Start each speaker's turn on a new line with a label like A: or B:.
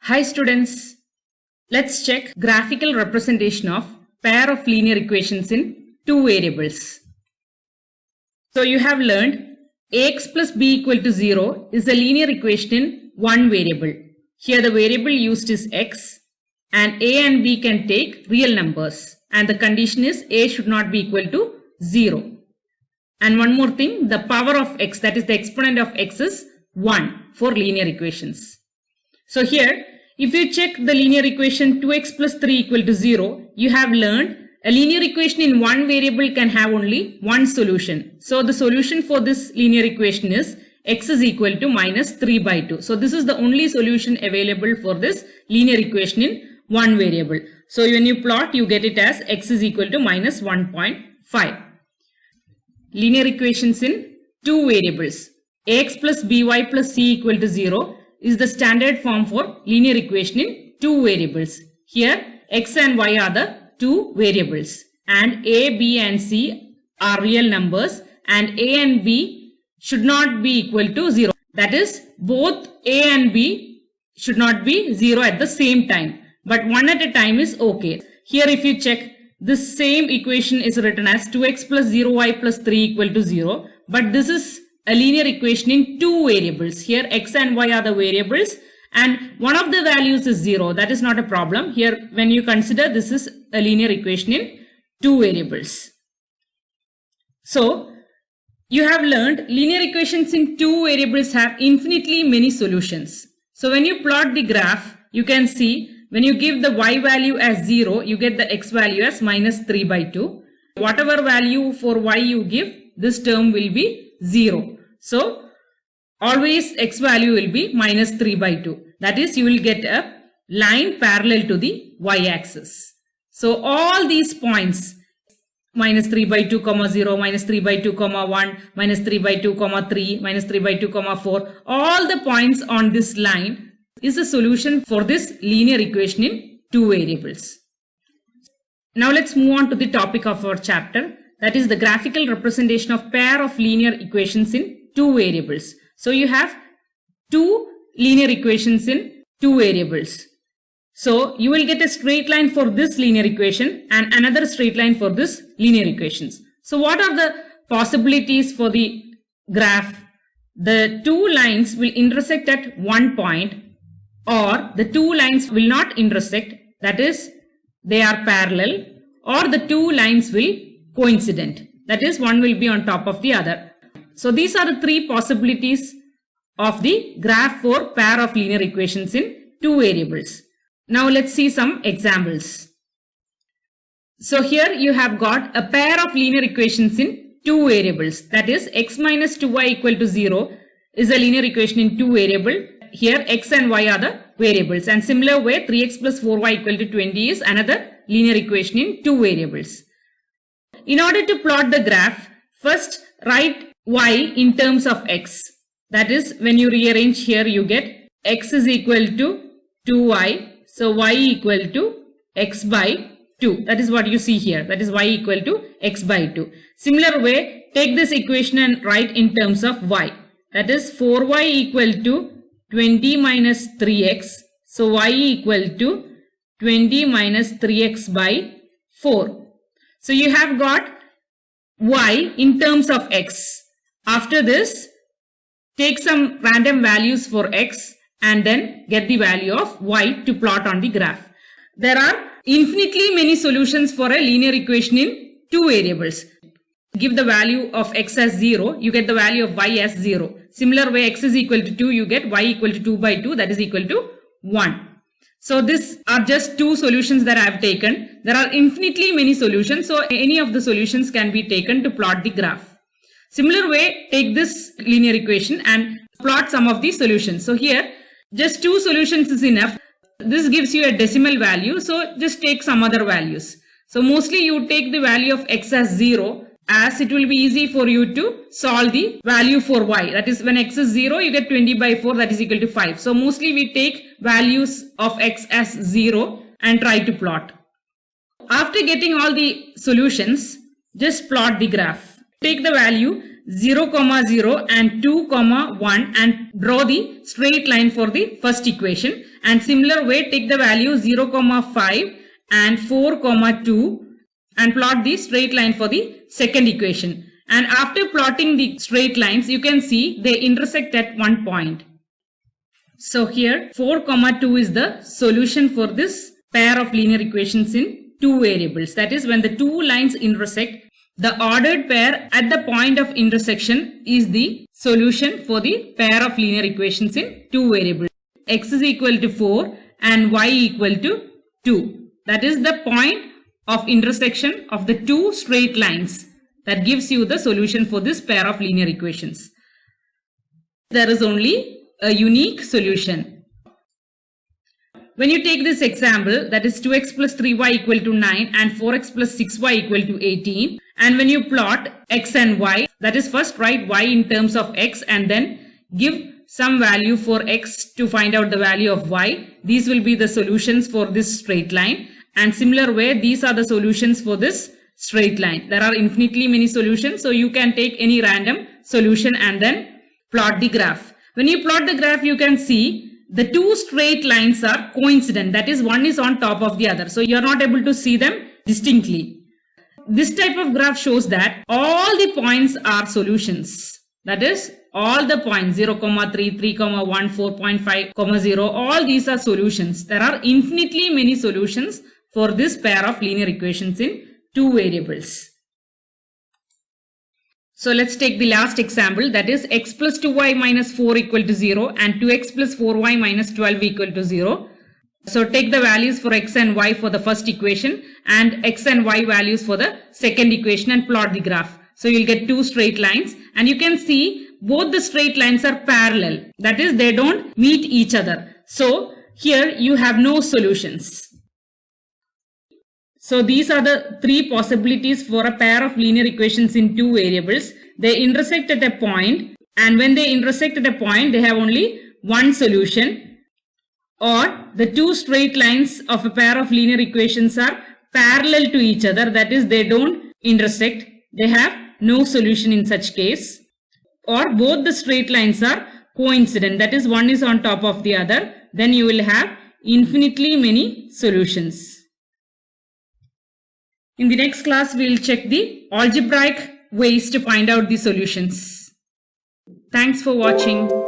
A: Hi students, let's check graphical representation of pair of linear equations in two variables. So you have learned ax plus b equal to 0 is a linear equation in one variable. Here the variable used is x and a and b can take real numbers and the condition is a should not be equal to 0. And one more thing, the power of x, that is the exponent of x, is 1 for linear equations. So here, if you check the linear equation 2x plus 3 equal to 0, you have learned a linear equation in one variable can have only one solution. So the solution for this linear equation is x is equal to minus 3 by 2. So this is the only solution available for this linear equation in one variable. So when you plot, you get it as x is equal to minus 1.5. Linear equations in two variables. Ax plus by plus c equal to 0 is the standard form for linear equation in two variables. Here x and y are the two variables and a, b and c are real numbers and a and b should not be equal to 0. That is, both a and b should not be 0 at the same time, but one at a time is okay. Here if you check, this same equation is written as 2x plus 0y plus 3 equal to 0, but this is a linear equation in two variables. Here x and y are the variables and one of the values is 0. That is not a problem. Here when you consider, this is a linear equation in two variables. So you have learned linear equations in two variables have infinitely many solutions. So when you plot the graph, you can see when you give the y value as 0, you get the x value as minus 3 by 2. Whatever value for y you give, this term will be 0. So always x value will be minus 3 by 2. That is, you will get a line parallel to the y-axis. So all these points, minus 3 by 2, 0, minus 3 by 2, 1, minus 3 by 2, 3, minus 3 by 2, 4, all the points on this line is a solution for this linear equation in two variables. Now let's move on to the topic of our chapter. That is the graphical representation of pair of linear equations in two variables. So you have two linear equations in two variables. So you will get a straight line for this linear equation and another straight line for this linear equations. So what are the possibilities for the graph? The two lines will intersect at one point, or the two lines will not intersect, that is, they are parallel, or the two lines will coincident, that is, one will be on top of the other. So these are the three possibilities of the graph for pair of linear equations in two variables. Now let's see some examples. So here you have got a pair of linear equations in two variables, that is, x minus 2y equal to 0 is a linear equation in two variables. Here x and y are the variables, and similar way 3x plus 4y equal to 20 is another linear equation in two variables. In order to plot the graph, first write y in terms of x. That is, when you rearrange here, you get x is equal to 2y. So y equal to x by 2. That is what you see here. That is y equal to x by 2. Similar way, take this equation and write in terms of y. That is 4y equal to 20 minus 3x. So y equal to 20 minus 3x by 4. So you have got y in terms of x. After this, take some random values for x and then get the value of y to plot on the graph. There are infinitely many solutions for a linear equation in two variables. Give the value of x as 0, you get the value of y as 0. Similar way, x is equal to 2, you get y equal to 2 by 2, that is equal to 1. So these are just two solutions that I have taken. There are infinitely many solutions, so any of the solutions can be taken to plot the graph. Similar way, take this linear equation and plot some of the solutions. So here, just two solutions is enough. This gives you a decimal value, so just take some other values. So mostly you take the value of x as 0, as it will be easy for you to solve the value for y. That is, when x is 0, you get 20 by 4, that is equal to 5. So mostly we take values of x as 0 and try to plot. After getting all the solutions, just plot the graph. Take the value 0, 0 and 2, 1 and draw the straight line for the first equation. And similar way, take the value 0, 5 and 4, 2 and plot the straight line for the second equation. And after plotting the straight lines, you can see they intersect at one point. So here 4, 2 is the solution for this pair of linear equations in two variables. That is, when the two lines intersect, the ordered pair at the point of intersection is the solution for the pair of linear equations in two variables. X is equal to 4 and y equal to 2. That is the point of intersection of the two straight lines. That gives you the solution for this pair of linear equations. There is only a unique solution. When you take this example, that is 2x plus 3y equal to 9 and 4x plus 6y equal to 18. And when you plot x and y, that is first write y in terms of x and then give some value for x to find out the value of y. These will be the solutions for this straight line. And similar way, these are the solutions for this straight line. There are infinitely many solutions, so you can take any random solution and then plot the graph. When you plot the graph, you can see the two straight lines are coincident. That is, one is on top of the other. So you are not able to see them distinctly. This type of graph shows that all the points are solutions. That is, all the points 0, 3, 3, 1, 4.5, 0, all these are solutions. There are infinitely many solutions for this pair of linear equations in two variables. So let's take the last example, that is x plus 2y minus 4 equal to 0 and 2x plus 4y minus 12 equal to 0. So take the values for x and y for the first equation and x and y values for the second equation and plot the graph. So you'll get two straight lines and you can see both the straight lines are parallel. That is, they don't meet each other. So here you have no solutions. So these are the three possibilities for a pair of linear equations in two variables. They intersect at a point, and when they intersect at a point, they have only one solution. Or the two straight lines of a pair of linear equations are parallel to each other. That is, they don't intersect. They have no solution in such case. Or both the straight lines are coincident. That is, one is on top of the other. Then you will have infinitely many solutions. In the next class, we will check the algebraic ways to find out the solutions. Thanks for watching.